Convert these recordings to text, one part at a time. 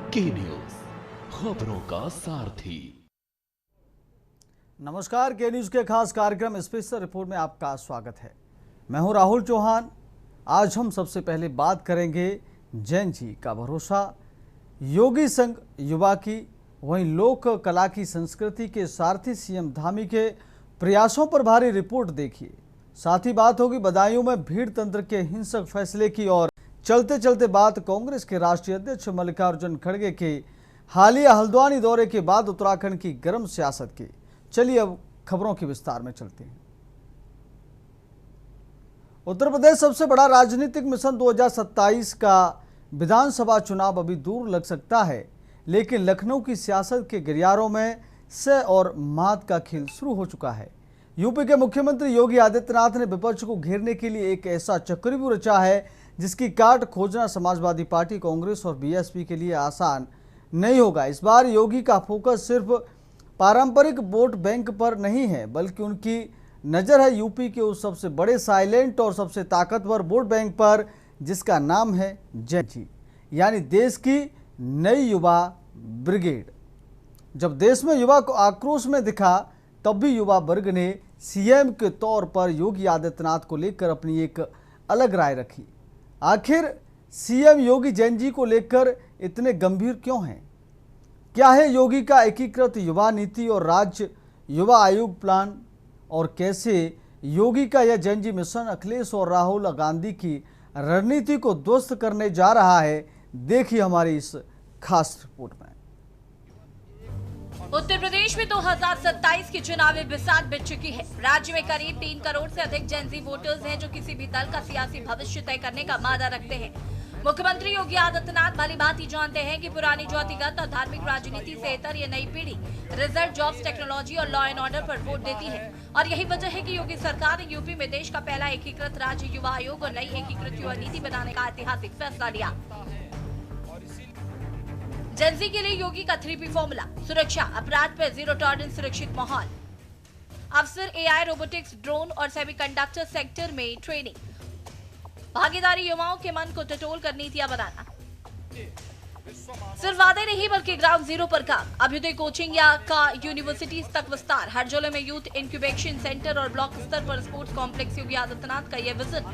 के न्यूज, खबरों का सारथी। नमस्कार, के न्यूज के खास कार्यक्रम स्पेशल रिपोर्ट में आपका स्वागत है। मैं हूं राहुल चौहान। आज हम सबसे पहले बात करेंगे जैन जी का भरोसा, योगी संघ युवा की, वहीं लोक कला की संस्कृति के सारथी सीएम धामी के प्रयासों पर भारी रिपोर्ट देखिए। साथ ही बात होगी बदायूं में भीड़ तंत्र के हिंसक फैसले की और चलते चलते बात कांग्रेस के राष्ट्रीय अध्यक्ष मल्लिकार्जुन खड़गे के हालिया हल्द्वानी दौरे के बाद उत्तराखंड की गर्म सियासत की। चलिए अब खबरों के विस्तार में चलते हैं। उत्तर प्रदेश सबसे बड़ा राजनीतिक मिशन 2027 का विधानसभा चुनाव अभी दूर लग सकता है, लेकिन लखनऊ की सियासत के गिरियारों में से और मात का खेल शुरू हो चुका है। यूपी के मुख्यमंत्री योगी आदित्यनाथ ने विपक्ष को घेरने के लिए एक ऐसा चक्रव्यूह रचा है जिसकी काट खोजना समाजवादी पार्टी, कांग्रेस और बीएसपी के लिए आसान नहीं होगा। इस बार योगी का फोकस सिर्फ पारंपरिक वोट बैंक पर नहीं है, बल्कि उनकी नज़र है यूपी के उस सबसे बड़े साइलेंट और सबसे ताकतवर वोट बैंक पर जिसका नाम है जैन जी, यानी देश की नई युवा ब्रिगेड। जब देश में युवा को आक्रोश में दिखा, तब भी युवा वर्ग ने सीएम के तौर पर योगी आदित्यनाथ को लेकर अपनी एक अलग राय रखी। आखिर सीएम योगी जैन जी को लेकर इतने गंभीर क्यों हैं? क्या है योगी का एकीकृत युवा नीति और राज्य युवा आयोग प्लान, और कैसे योगी का यह जैन जी मिशन अखिलेश और राहुल गांधी की रणनीति को ध्वस्त करने जा रहा है? देखिए हमारी इस खास रिपोर्ट में। उत्तर प्रदेश में 2027 की चुनावी बिसात बिछ चुकी है। राज्य में करीब 3 करोड़ से अधिक जेन जी वोटर्स हैं जो किसी भी दल का सियासी भविष्य तय करने का मादा रखते हैं। मुख्यमंत्री योगी आदित्यनाथ भली भांति जानते हैं कि पुरानी जातिगत और धार्मिक राजनीति से इतर ये नई पीढ़ी रिजल्ट, जॉब्स, टेक्नोलॉजी और लॉ एंड ऑर्डर पर वोट देती है। और यही वजह है कि योगी सरकार ने यूपी में देश का पहला एकीकृत राज्य युवा आयोग और नई एकीकृत युवा नीति बनाने का ऐतिहासिक फैसला लिया। जेनजी के लिए योगी का 3P फॉर्मूला: सुरक्षा, अपराध पर जीरो टॉलरेंस, सुरक्षित माहौल, अफसर, एआई, रोबोटिक्स, ड्रोन और सेमीकंडक्टर सेक्टर में ट्रेनिंग, भागीदारी, युवाओं के मन को टटोल कर नीतियां बनाना। सिर्फ वादे नहीं बल्कि ग्राउंड जीरो पर काम, अभ्युदय कोचिंग या का यूनिवर्सिटीज तक विस्तार, हर जिले में यूथ इंक्यूबेशन सेंटर और ब्लॉक स्तर पर स्पोर्ट्स कॉम्प्लेक्स। योगी आदित्यनाथ का यह विजन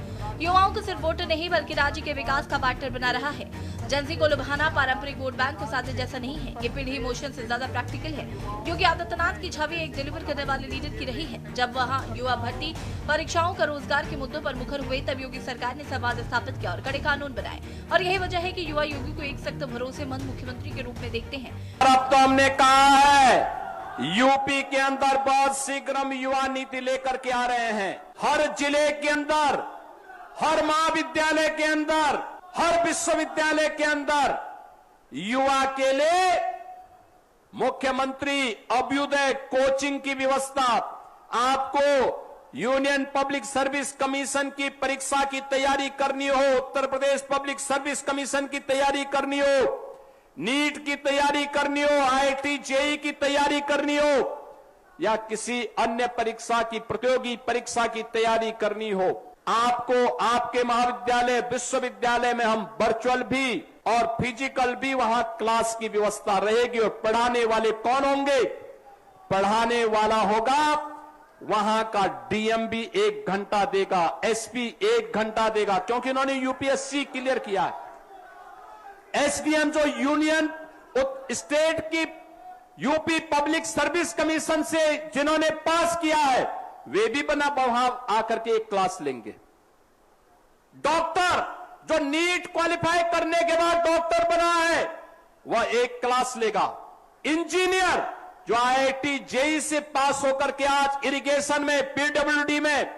युवाओं को सिर्फ वोटर नहीं बल्कि राज्य के विकास का पार्टनर बना रहा है। जेनजी को लुभाना पारंपरिक वोट बैंक को साधने जैसा नहीं है, ये पीढ़ी इमोशन से ज्यादा प्रैक्टिकल है। योगी आदित्यनाथ की छवि एक डिलीवर करने वाले लीडर की रही है। जब वहां युवा भर्ती, परीक्षाओं का रोजगार के मुद्दों पर मुखर हुए, तब योगी सरकार ने संवाद स्थापित किया और कड़े कानून बनाए। और यही वजह है कि युवा योगी को एक सख्त भरोसेमंद मुख्यमंत्री के रूप में देखते हैं। अब तो हमने कहा है यूपी के अंदर बहुत शीघ्र हम युवा नीति लेकर के आ रहे हैं। हर जिले के अंदर, हर महाविद्यालय के अंदर, हर विश्वविद्यालय के अंदर युवा के लिए मुख्यमंत्री अभ्युदय कोचिंग की व्यवस्था। आपको यूनियन पब्लिक सर्विस कमीशन की परीक्षा की तैयारी करनी हो, Uttar Pradesh public service commission की तैयारी करनी हो, नीट की तैयारी करनी हो, आईआईटी जेईई की तैयारी करनी हो, या किसी अन्य परीक्षा की, प्रतियोगी परीक्षा की तैयारी करनी हो, आपको आपके महाविद्यालय, विश्वविद्यालय में हम वर्चुअल भी और फिजिकल भी वहां क्लास की व्यवस्था रहेगी। और पढ़ाने वाले कौन होंगे? पढ़ाने वाला होगा वहां का डीएम भी 1 घंटा देगा, एसपी 1 घंटा देगा, क्योंकि उन्होंने यूपीएससी क्लियर किया है। एसडीएम जो यूनियन स्टेट की यूपी पब्लिक सर्विस कमीशन से जिन्होंने पास किया है, वे भी बना वहां आकर के एक क्लास लेंगे। डॉक्टर जो नीट क्वालिफाई करने के बाद डॉक्टर बना है, वह एक क्लास लेगा। इंजीनियर जो आईआईटी जेईई से पास होकर के आज इरिगेशन में, पीडब्ल्यूडी में,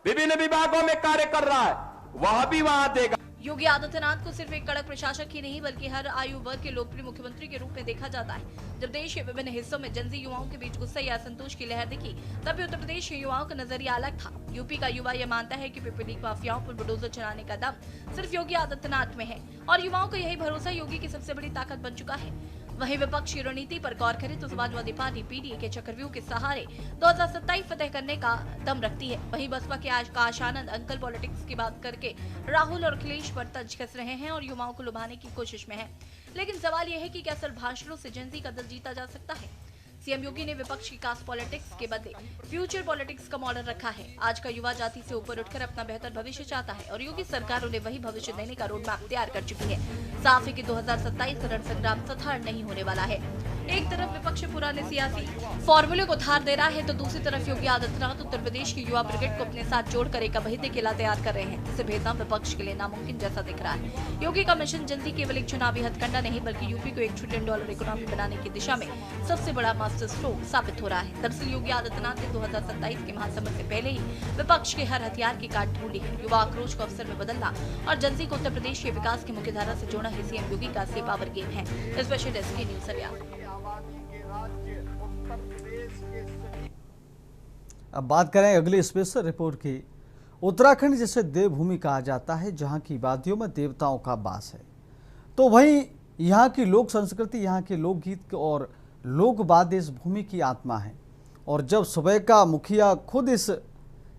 विभिन्न विभागों में कार्य कर रहा है, वह भी वहां देगा। योगी आदित्यनाथ को सिर्फ एक कड़क प्रशासक ही नहीं बल्कि हर आयु वर्ग के लोकप्रिय मुख्यमंत्री के रूप में देखा जाता है। जब देश के विभिन्न हिस्सों में जेनजी युवाओं के बीच गुस्सा या असंतोष की लहर दिखी, तब भी उत्तर प्रदेश के युवाओं का नजरिया अलग था। यूपी का युवा यह मानता है कि पीपली माफियाओं पर बुलडोजर चलाने का दम सिर्फ योगी आदित्यनाथ में है, और युवाओं का यही भरोसा योगी की सबसे बड़ी ताकत बन चुका है। वहीं विपक्ष की रणनीति पर गौर करें तो समाजवादी पार्टी पीडीए के चक्रव्यूह के सहारे 2027 फतेह करने का दम रखती है। वहीं बसपा के आज का आशानंद अंकल पॉलिटिक्स की बात करके राहुल और अखिलेश पर तंज कस रहे हैं और युवाओं को लुभाने की कोशिश में है। लेकिन सवाल यह है कि क्या सिर्फ भाषणों से जेन ज़ी का दिल जीता जा सकता है? सीएम योगी ने विपक्ष की कास्ट पॉलिटिक्स के बदले फ्यूचर पॉलिटिक्स का मॉडल रखा है। आज का युवा जाति से ऊपर उठकर अपना बेहतर भविष्य चाहता है और योगी सरकार उन्हें वही भविष्य देने का रोड मैप तैयार कर चुकी है। साफ है कि 2027 रण संग्राम सथार नहीं होने वाला है। एक तरफ विपक्ष पुराने सियासी फॉर्मूले को धार दे रहा है तो दूसरी तरफ योगी आदित्यनाथ उत्तर प्रदेश की युवा ब्रिगेड को अपने साथ जोड़कर एक अभेद्य किला तैयार कर रहे हैं, जिसे भेदना विपक्ष के लिए नामुमकिन जैसा दिख रहा है। योगी का मिशन जल्दी केवल एक चुनावी हथकंडा नहीं बल्कि यूपी को $1 ट्रिलियन इकोनॉमी बनाने की दिशा में सबसे बड़ा मास्टर स्ट्रोक साबित हो रहा है। दरअसल योगी आदित्यनाथ ने 2027 के महासमर से पहले ही विपक्ष के हर हथियार की काट ढूंढी है। युवा आक्रोश को अवसर में बदलना और जनता को उत्तर प्रदेश के विकास की मुख्यधारा से जोड़ना ही सीएम योगी का असली पावर गेम है। स्पेशल डेस्क की न्यूज अभियान। अब बात करें अगली स्पेशल रिपोर्ट की। उत्तराखंड जिसे देवभूमि कहा जाता है, जहां की वादियों में देवताओं का वास है, तो वहीं यहाँ की लोक संस्कृति, यहाँ के लोकगीत और लोकवाद्य इस भूमि की आत्मा है। और जब सुबह का मुखिया खुद इस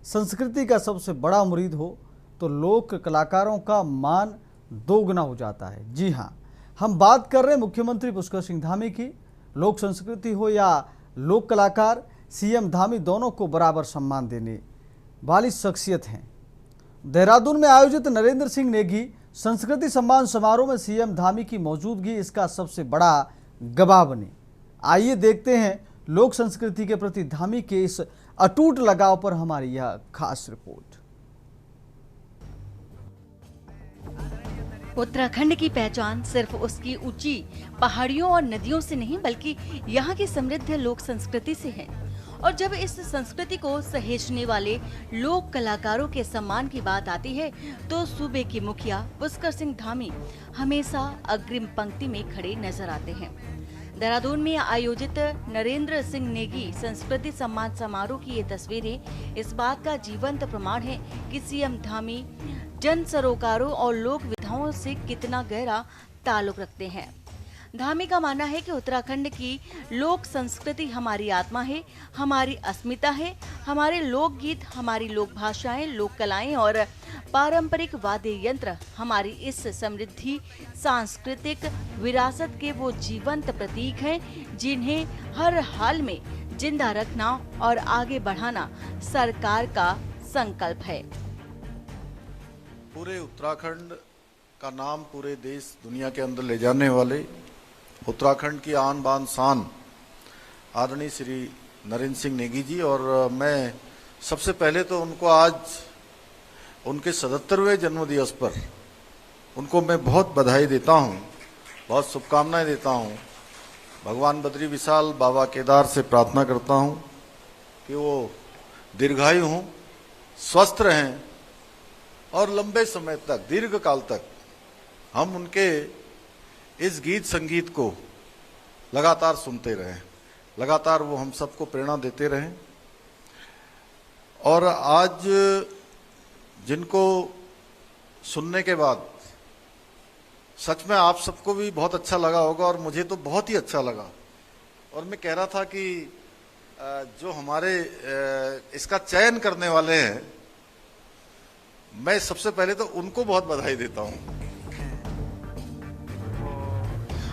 संस्कृति का सबसे बड़ा मुरीद हो तो लोक कलाकारों का मान दोगुना हो जाता है। जी हाँ, हम बात कर रहे हैं मुख्यमंत्री पुष्कर सिंह धामी की। लोक संस्कृति हो या लोक कलाकार, सीएम धामी दोनों को बराबर सम्मान देने वाली शख्सियत हैं। देहरादून में आयोजित नरेंद्र सिंह नेगी संस्कृति सम्मान समारोह में सीएम धामी की मौजूदगी इसका सबसे बड़ा गवाह बनी। आइए देखते हैं लोक संस्कृति के प्रति धामी के इस अटूट लगाव पर हमारी यह खास रिपोर्ट। उत्तराखंड की पहचान सिर्फ उसकी ऊंची पहाड़ियों और नदियों से नहीं बल्कि यहाँ की समृद्ध लोक संस्कृति से है। और जब इस संस्कृति को सहेजने वाले लोक कलाकारों के सम्मान की बात आती है तो सूबे के मुखिया पुष्कर सिंह धामी हमेशा अग्रिम पंक्ति में खड़े नजर आते हैं। देहरादून में आयोजित नरेंद्र सिंह नेगी संस्कृति सम्मान समारोह की ये तस्वीरें इस बात का जीवंत प्रमाण है कि सीएम धामी जन सरोकारों और लोक विधाओं से कितना गहरा ताल्लुक रखते हैं। धामी का मानना है कि उत्तराखंड की लोक संस्कृति हमारी आत्मा है, हमारी अस्मिता है। हमारे लोक गीत, हमारी लोक भाषाएं, लोक कलाएं और पारंपरिक वाद्य यंत्र हमारी इस समृद्धि सांस्कृतिक विरासत के वो जीवंत प्रतीक हैं जिन्हें हर हाल में जिंदा रखना और आगे बढ़ाना सरकार का संकल्प है। पूरे उत्तराखंड का नाम पूरे देश दुनिया के अंदर ले जाने वाले उत्तराखंड की आन बान शान आदरणीय श्री नरेंद्र सिंह नेगी जी, और मैं सबसे पहले तो उनको आज उनके 77वें जन्मदिवस पर उनको मैं बहुत बधाई देता हूं, बहुत शुभकामनाएं देता हूं। भगवान बद्री विशाल बाबा केदार से प्रार्थना करता हूं कि वो दीर्घायु हों, स्वस्थ रहें और लंबे समय तक, दीर्घ काल तक हम उनके इस गीत संगीत को लगातार सुनते रहें, लगातार वो हम सबको प्रेरणा देते रहें। और आज जिनको सुनने के बाद सच में आप सबको भी बहुत अच्छा लगा होगा और मुझे तो बहुत ही अच्छा लगा। और मैं कह रहा था कि जो हमारे इसका चयन करने वाले हैं, मैं सबसे पहले तो उनको बहुत बधाई देता हूं।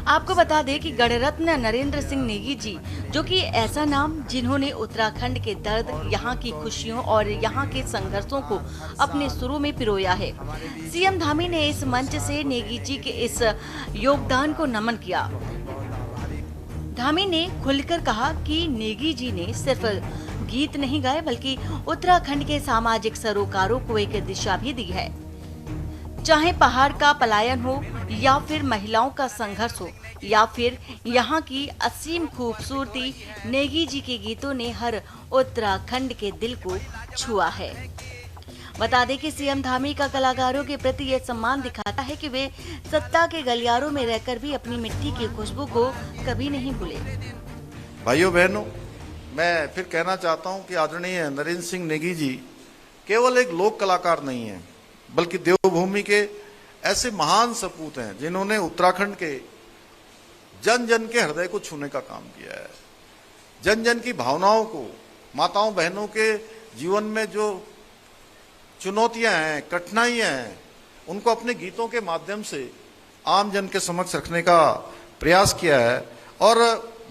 आपको बता दें कि गणरत्न नरेंद्र सिंह नेगी जी, जो कि ऐसा नाम जिन्होंने उत्तराखंड के दर्द, यहाँ की खुशियों और यहाँ के संघर्षों को अपने सुरों में पिरोया है। सीएम धामी ने इस मंच से नेगी जी के इस योगदान को नमन किया। धामी ने खुलकर कहा कि नेगी जी ने सिर्फ गीत नहीं गाए बल्कि उत्तराखंड के सामाजिक सरोकारों को एक दिशा भी दी है। चाहे पहाड़ का पलायन हो या फिर महिलाओं का संघर्ष हो या फिर यहाँ की असीम खूबसूरती, नेगी जी के गीतों ने हर उत्तराखंड के दिल को छुआ है। बता दें कि सीएम धामी का कलाकारों के प्रति यह सम्मान दिखाता है कि वे सत्ता के गलियारों में रहकर भी अपनी मिट्टी की खुशबू को कभी नहीं भूले। भाइयों बहनों, मैं फिर कहना चाहता हूं कि आदरणीय नरेंद्र सिंह नेगी जी केवल एक लोक कलाकार नहीं है, बल्कि देवभूमि के ऐसे महान सपूत हैं जिन्होंने उत्तराखंड के जन जन के हृदय को छूने का काम किया है। जन जन की भावनाओं को, माताओं बहनों के जीवन में जो चुनौतियां हैं, कठिनाइयां हैं, उनको अपने गीतों के माध्यम से आम जन के समक्ष रखने का प्रयास किया है। और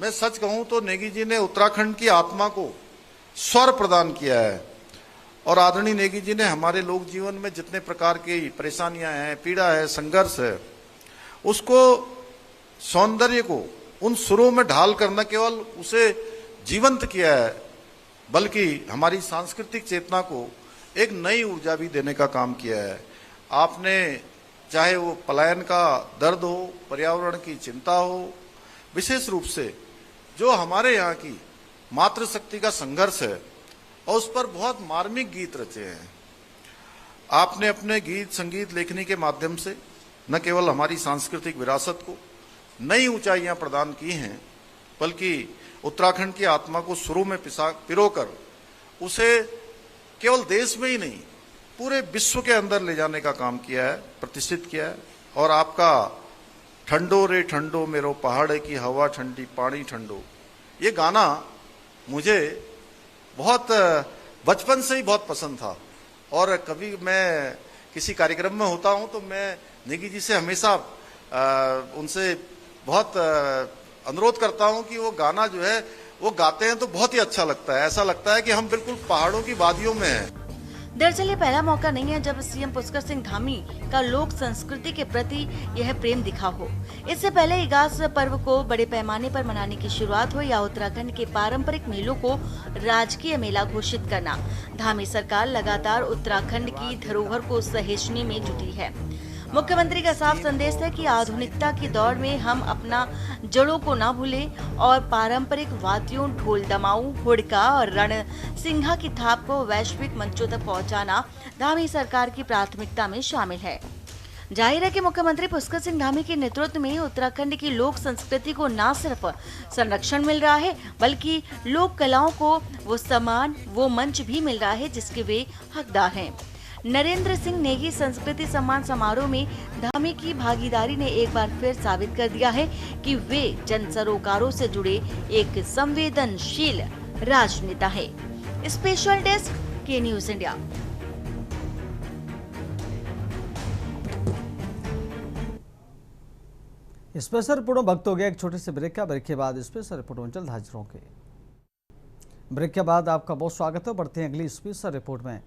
मैं सच कहूं तो नेगी जी ने उत्तराखंड की आत्मा को स्वर प्रदान किया है। और आदरणीय नेगी जी ने हमारे लोक जीवन में जितने प्रकार की परेशानियां हैं, पीड़ा है, संघर्ष है, उसको सौंदर्य को उन सुरों में ढाल कर न केवल उसे जीवंत किया है, बल्कि हमारी सांस्कृतिक चेतना को एक नई ऊर्जा भी देने का काम किया है। आपने चाहे वो पलायन का दर्द हो, पर्यावरण की चिंता हो, विशेष रूप से जो हमारे यहाँ की मातृशक्ति का संघर्ष है, और उस पर बहुत मार्मिक गीत रचे हैं। आपने अपने गीत संगीत लेखनी के माध्यम से न केवल हमारी सांस्कृतिक विरासत को नई ऊंचाइयां प्रदान की हैं, बल्कि उत्तराखंड की आत्मा को सुरों में पिरोकर उसे केवल देश में ही नहीं पूरे विश्व के अंदर ले जाने का काम किया है, प्रतिष्ठित किया है। और आपका ठंडो रे ठंडो मेरो पहाड़ की हवा ठंडी पानी ठंडो, ये गाना मुझे बहुत बचपन से ही बहुत पसंद था। और कभी मैं किसी कार्यक्रम में होता हूं तो मैं नेगी जी से हमेशा उनसे बहुत अनुरोध करता हूं कि वो गाना जो है वो गाते हैं तो बहुत ही अच्छा लगता है। ऐसा लगता है कि हम बिल्कुल पहाड़ों की वादियों में हैं। दरअसल ये पहला मौका नहीं है जब सीएम पुष्कर सिंह धामी का लोक संस्कृति के प्रति यह प्रेम दिखा हो। इससे पहले इगास पर्व को बड़े पैमाने पर मनाने की शुरुआत हो या उत्तराखंड के पारंपरिक मेलों को राजकीय मेला घोषित करना, धामी सरकार लगातार उत्तराखंड की धरोहर को सहेजने में जुटी है। मुख्यमंत्री का साफ संदेश है कि आधुनिकता की दौर में हम अपना जड़ों को न भूलें और पारंपरिक वाद्यों, ढोल दमाऊ, हुड़का और रण सिंघा की थाप को वैश्विक मंचों तक पहुंचाना धामी सरकार की प्राथमिकता में शामिल है। जाहिर है कि मुख्यमंत्री पुष्कर सिंह धामी के नेतृत्व में उत्तराखंड की लोक संस्कृति को न सिर्फ संरक्षण मिल रहा है, बल्कि लोक कलाओं को वो सम्मान, वो मंच भी मिल रहा है जिसके वे हकदार हैं। नरेंद्र सिंह नेगी संस्कृति सम्मान समारोह में धामी की भागीदारी ने एक बार फिर साबित कर दिया है कि वे जन सरोकारों से जुड़े एक संवेदनशील राजनेता है। स्पेशल डेस्क के न्यूज इंडिया। स्पेशल रिपोर्ट वक्त हो गया एक छोटे से ब्रेक का। ब्रेक के बाद स्पेशल रिपोर्ट में जल्द हाजिर होंगे। ब्रेक के बाद आपका बहुत स्वागत है। बढ़ते हैं अगली स्पेशल रिपोर्ट में।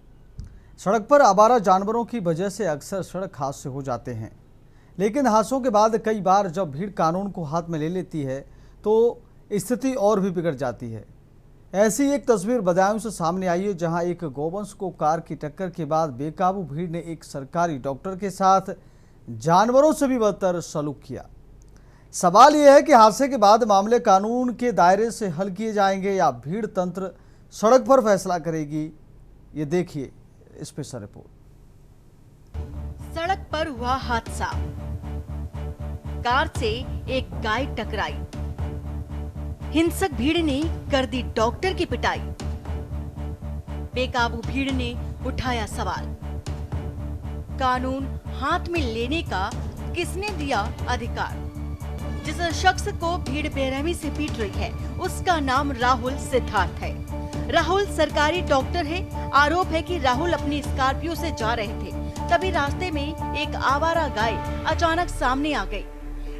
सड़क पर आवारा जानवरों की वजह से अक्सर सड़क हादसे हो जाते हैं, लेकिन हादसों के बाद कई बार जब भीड़ कानून को हाथ में ले लेती है तो स्थिति और भी बिगड़ जाती है। ऐसी एक तस्वीर बदायूं से सामने आई है, जहां एक गौवंश को कार की टक्कर के बाद बेकाबू भीड़ ने एक सरकारी डॉक्टर के साथ जानवरों से भी बदतर सलूक किया। सवाल यह है कि हादसे के बाद मामले कानून के दायरे से हल किए जाएंगे या भीड़ तंत्र सड़क पर फैसला करेगी। ये देखिए स्पेशल रिपोर्ट। सड़क पर हुआ हादसा, कार से एक गाय टकराई, हिंसक भीड़ ने कर दी डॉक्टर की पिटाई, बेकाबू भीड़ ने उठाया सवाल, कानून हाथ में लेने का किसने दिया अधिकार। जिस शख्स को भीड़ बेरहमी से पीट रही है उसका नाम राहुल सिद्धार्थ है। राहुल सरकारी डॉक्टर है। आरोप है कि राहुल अपनी स्कॉर्पियो से जा रहे थे, तभी रास्ते में एक आवारा गाय अचानक सामने आ गई।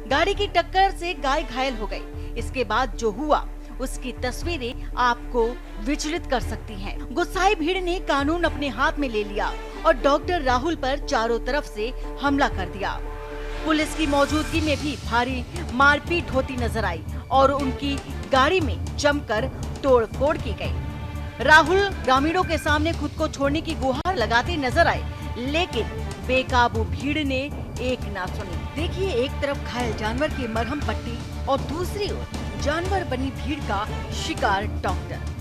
गाड़ी की टक्कर से गाय घायल हो गई। इसके बाद जो हुआ उसकी तस्वीरें आपको विचलित कर सकती हैं। गुस्साई भीड़ ने कानून अपने हाथ में ले लिया और डॉक्टर राहुल पर चारों तरफ से हमला कर दिया। पुलिस की मौजूदगी में भी भारी मारपीट होती नजर आई और उनकी गाड़ी में जमकर तोड़फोड़ की गई। राहुल ग्रामीणों के सामने खुद को छोड़ने की गुहार लगाते नजर आए, लेकिन बेकाबू भीड़ ने एक ना सुनी। देखिए, एक तरफ घायल जानवर की मरहम पट्टी और दूसरी ओर जानवर बनी भीड़ का शिकार डॉक्टर।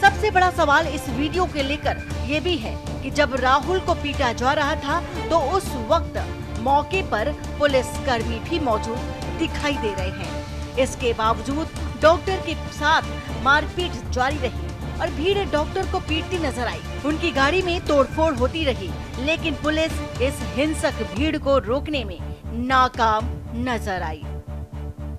सबसे बड़ा सवाल इस वीडियो के लेकर ये भी है कि जब राहुल को पीटा जा रहा था तो उस वक्त मौके पर पुलिस कर्मी भी मौजूद दिखाई दे रहे हैं। इसके बावजूद डॉक्टर के साथ मारपीट जारी रही और भीड़ डॉक्टर को पीटती नजर आई। उनकी गाड़ी में तोड़फोड़ होती रही, लेकिन पुलिस इस हिंसक भीड़ को रोकने में नाकाम नजर आई।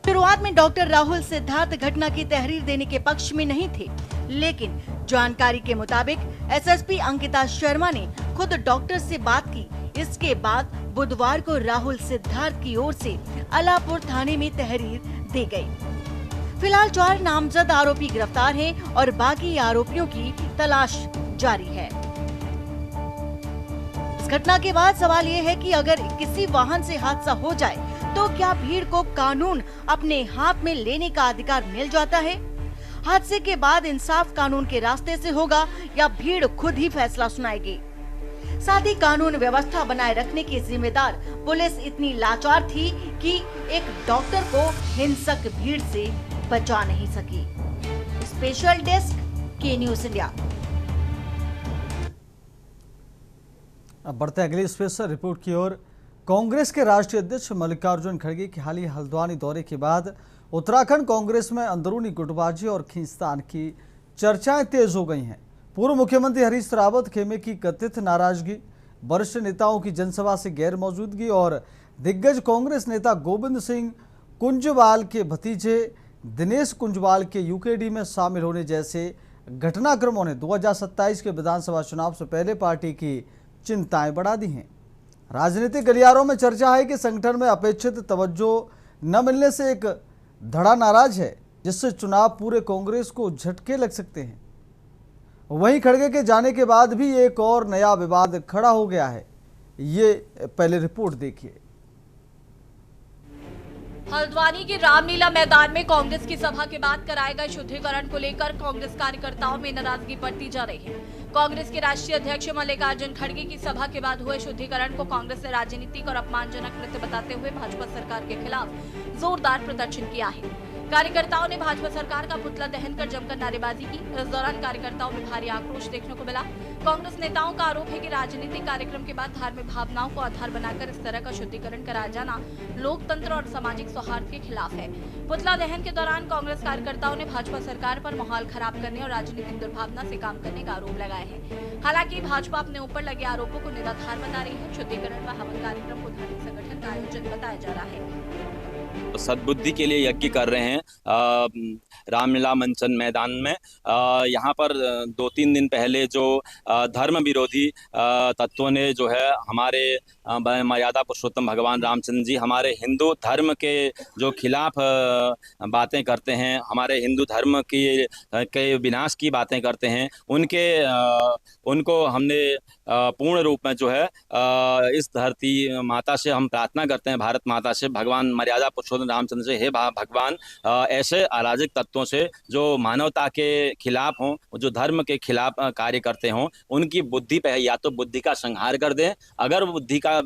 शुरुआत में डॉक्टर राहुल सिद्धार्थ घटना की तहरीर देने के पक्ष में नहीं थे, लेकिन जानकारी के मुताबिक एसएसपी अंकिता शर्मा ने खुद डॉक्टर से बात की। इसके बाद बुधवार को राहुल सिद्धार्थ की ओर से अलापुर थाने में तहरीर दी गई। फिलहाल 4 नामजद आरोपी गिरफ्तार हैं और बाकी आरोपियों की तलाश जारी है। इस घटना के बाद सवाल ये है कि अगर किसी वाहन से हादसा हो जाए तो क्या भीड़ को कानून अपने हाथ में लेने का अधिकार मिल जाता है? हादसे के बाद इंसाफ कानून के रास्ते से होगा या भीड़ खुद ही फैसला सुनाएगी? साथ ही कानून व्यवस्था बनाए रखने की जिम्मेदार पुलिस इतनी लाचार थी कि एक डॉक्टर को हिंसक भीड़ से बचा नहीं सकी। स्पेशल डेस्क के न्यूज इंडिया। अब बढ़ते अगली स्पेशल रिपोर्ट की ओर। कांग्रेस के राष्ट्रीय अध्यक्ष मल्लिकार्जुन खड़गे के हाल ही हल्द्वानी दौरे के बाद उत्तराखंड कांग्रेस में अंदरूनी गुटबाजी और खींचतान की चर्चाएं तेज हो गई हैं। पूर्व मुख्यमंत्री हरीश रावत खेमे की कथित नाराजगी, वरिष्ठ नेताओं की जनसभा से गैर मौजूदगी और दिग्गज कांग्रेस नेता गोविंद सिंह कुंजवाल के भतीजे दिनेश कुंजवाल के यूकेडी में शामिल होने जैसे घटनाक्रमों ने 2027 के विधानसभा चुनाव से पहले पार्टी की चिंताएं बढ़ा दी हैं। राजनीतिक गलियारों में चर्चा है कि संगठन में अपेक्षित तवज्जो न मिलने से एक धड़ा नाराज है, जिससे चुनाव पूरे कांग्रेस को झटके लग सकते हैं। वहीं खड़गे के जाने के बाद भी एक और नया विवाद खड़ा हो गया है। ये पहले रिपोर्ट देखिए। हल्द्वानी के रामलीला मैदान में कांग्रेस की सभा के बाद कराए गए शुद्धिकरण को लेकर कांग्रेस कार्यकर्ताओं में नाराजगी बढ़ती जा रही है। कांग्रेस के राष्ट्रीय अध्यक्ष मल्लिकार्जुन खड़गे की सभा के बाद हुए शुद्धिकरण को कांग्रेस ने राजनीतिक और अपमानजनक कृत्य बताते हुए भाजपा सरकार के खिलाफ जोरदार प्रदर्शन किया है। कार्यकर्ताओं ने भाजपा सरकार का पुतला दहन कर जमकर नारेबाजी की। इस दौरान कार्यकर्ताओं में भारी आक्रोश देखने को मिला। कांग्रेस नेताओं का आरोप है कि राजनीतिक कार्यक्रम के बाद धार्मिक भावनाओं को आधार बनाकर इस तरह का शुद्धिकरण कराया जाना लोकतंत्र और सामाजिक सौहार्द के खिलाफ है। पुतला दहन के दौरान कांग्रेस कार्यकर्ताओं ने भाजपा सरकार पर माहौल खराब करने और राजनीतिक दुर्भावना से काम करने का आरोप लगाया है। हालांकि भाजपा अपने ऊपर लगे आरोपों को निराधार बता रही है। शुद्धिकरण व हवन कार्यक्रम को धार्मिक संगठन का आयोजन बताया जा रहा है। सद्बुद्धि के लिए यज्ञ कर रहे हैं रामलीला मंचन मैदान में। यहाँ पर 2-3 दिन पहले जो धर्म विरोधी तत्वों ने जो है हमारे मर्यादा पुरुषोत्तम भगवान रामचंद्र जी हमारे हिंदू धर्म के जो खिलाफ बातें करते हैं, हमारे हिंदू धर्म के विनाश की बातें करते हैं, उनको हमने पूर्ण रूप में जो है इस धरती माता से हम प्रार्थना करते हैं, भारत माता से, भगवान मर्यादा पुरुषोत्तम रामचंद्र से, हे भगवान ऐसे अराजक तत्वों से जो मानवता के खिलाफ हों, जो धर्म के खिलाफ कार्य करते हों, उनकी बुद्धि पे या तो बुद्धि का संहार कर दें, अगर बुद्धि का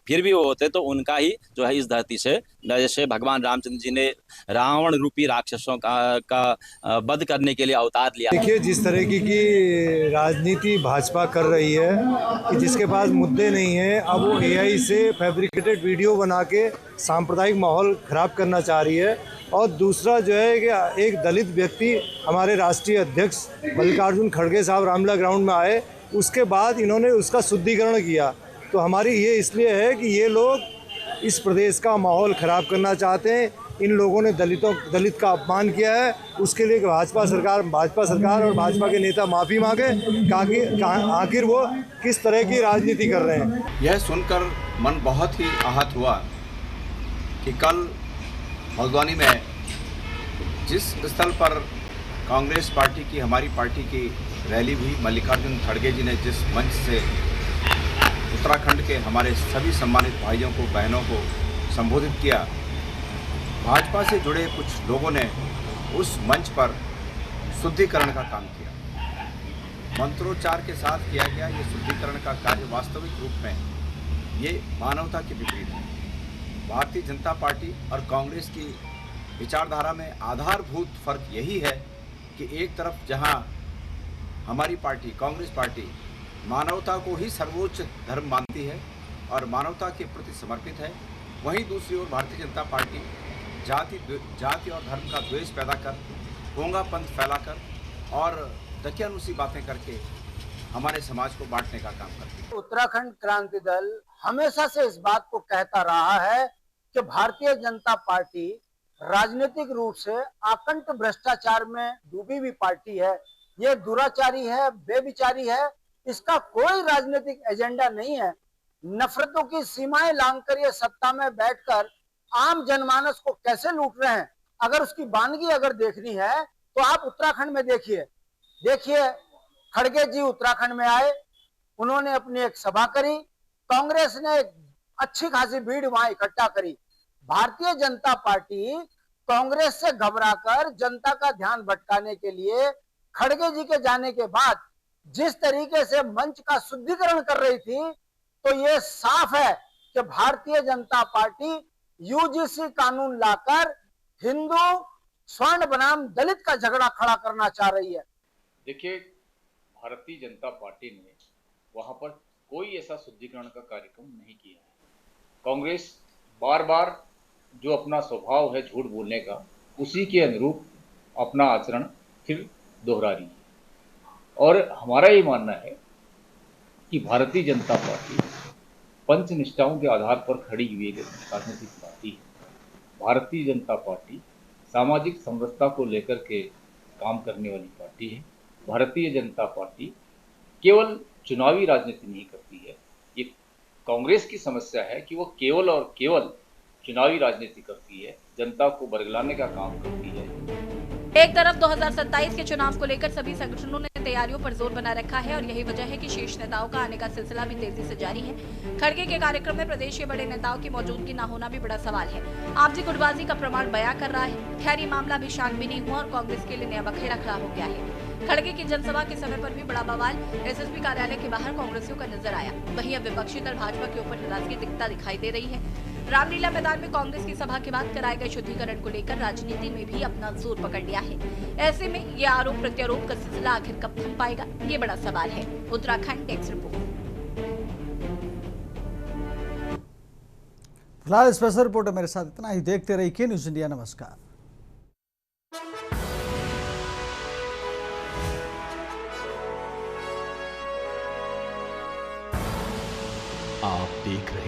फिर भी वो होते तो उनका ही जो है इस धरती से, जैसे भगवान रामचंद्र जी ने रावण रूपी राक्षसों का वध करने के लिए अवतार लिया। देखिए जिस तरह की राजनीति भाजपा कर रही है कि जिसके पास मुद्दे नहीं है, अब वो एआई से फैब्रिकेटेड वीडियो बना के सांप्रदायिक माहौल खराब करना चाह रही है। और दूसरा जो है कि एक दलित व्यक्ति हमारे राष्ट्रीय अध्यक्ष मल्लिकार्जुन खड़गे साहब रामलीला ग्राउंड में आए, उसके बाद इन्होंने उसका शुद्धिकरण किया। तो हमारी ये इसलिए है कि ये लोग इस प्रदेश का माहौल खराब करना चाहते हैं। इन लोगों ने दलित का अपमान किया है, उसके लिए भाजपा सरकार और भाजपा के नेता माफ़ी मांगे। आखिर वो किस तरह की राजनीति कर रहे हैं। यह सुनकर मन बहुत ही आहत हुआ कि कल हल्द्वानी में जिस स्थल पर कांग्रेस पार्टी की, हमारी पार्टी की रैली हुई, मल्लिकार्जुन खड़गे जी ने जिस मंच से उत्तराखंड के हमारे सभी सम्मानित भाइयों को, बहनों को संबोधित किया, भाजपा से जुड़े कुछ लोगों ने उस मंच पर शुद्धिकरण का काम किया। मंत्रोच्चार के साथ किया गया ये शुद्धिकरण का कार्य वास्तविक रूप में ये मानवता के विपरीत है। भारतीय जनता पार्टी और कांग्रेस की विचारधारा में आधारभूत फर्क यही है कि एक तरफ जहां हमारी पार्टी, कांग्रेस पार्टी, मानवता को ही सर्वोच्च धर्म मानती है और मानवता के प्रति समर्पित है, वहीं दूसरी ओर भारतीय जनता पार्टी जाति और धर्म का द्वेष पैदा कर, पोंगापंथ फैलाकर और दकियानुसी बातें करके हमारे समाज को बांटने का काम करती है। उत्तराखंड क्रांति दल हमेशा से इस बात को कहता रहा है कि भारतीय जनता पार्टी राजनीतिक रूप से आकंठ भ्रष्टाचार में डूबी हुई पार्टी है। ये दुराचारी है, बेविचारी है, इसका कोई राजनीतिक एजेंडा नहीं है। नफरतों की सीमाएं लांघकर ये सत्ता में बैठकर आम जनमानस को कैसे लूट रहे हैं। अगर उसकी वानगी अगर देखनी है तो आप उत्तराखंड में देखिए खड़गे जी उत्तराखंड में आए, उन्होंने अपनी एक सभा करी, कांग्रेस ने अच्छी खासी भीड़ वहां इकट्ठा करी। भारतीय जनता पार्टी कांग्रेस से घबराकर जनता का ध्यान भटकाने के लिए खड़गे जी के जाने के बाद जिस तरीके से मंच का शुद्धिकरण कर रही थी, तो ये साफ है कि भारतीय जनता पार्टी यूजीसी कानून लाकर हिंदू स्वर्ण बनाम दलित का झगड़ा खड़ा करना चाह रही है। देखिए, भारतीय जनता पार्टी ने वहां पर कोई ऐसा शुद्धिकरण का कार्यक्रम नहीं किया है। कांग्रेस बार बार जो अपना स्वभाव है झूठ बोलने का, उसी के अनुरूप अपना आचरण फिर दोहरा रही है। और हमारा ये मानना है कि भारतीय जनता पार्टी पंच निष्ठाओं के आधार पर खड़ी हुई एक राजनीतिक पार्टी है। भारतीय जनता पार्टी सामाजिक समरसता को लेकर के काम करने वाली पार्टी है। भारतीय जनता पार्टी केवल चुनावी राजनीति नहीं करती है। ये कांग्रेस की समस्या है कि वो केवल और केवल चुनावी राजनीति करती है, जनता को बरगलाने का काम करती है। एक तरफ 2027 के चुनाव को लेकर सभी संगठनों ने तैयारियों पर जोर बना रखा है और यही वजह है कि शीर्ष नेताओं का आने का सिलसिला भी तेजी से जारी है। खड़गे के कार्यक्रम में प्रदेश के बड़े नेताओं की मौजूदगी न होना भी बड़ा सवाल है। आपसी गुटबाजी का प्रमाण बयां कर रहा है। खैर, ये मामला भी शांत भी नहीं हुआ और कांग्रेस के लिए नया बखेड़ा खड़ा हो गया है। खड़गे की जनसभा के समय पर भी बड़ा बवाल एसएसपी कार्यालय के बाहर कांग्रेसियों का नजर आया। वहीं अब विपक्षी दल भाजपा के ऊपर नाराजगी दिखता दिखाई दे रही है। रामलीला मैदान में कांग्रेस की सभा के बाद कराए गए शुद्धिकरण को लेकर राजनीति में भी अपना जोर पकड़ लिया है। ऐसे में ये आरोप प्रत्यारोप का सिलसिला आखिर कब थम पाएगा, ये बड़ा सवाल है। Uttarakhand desk report. फिलहाल स्पेशल रिपोर्ट मेरे साथ इतना ही। देखते रहिए के न्यूज़ इंडिया। नमस्कार। आप देख रहे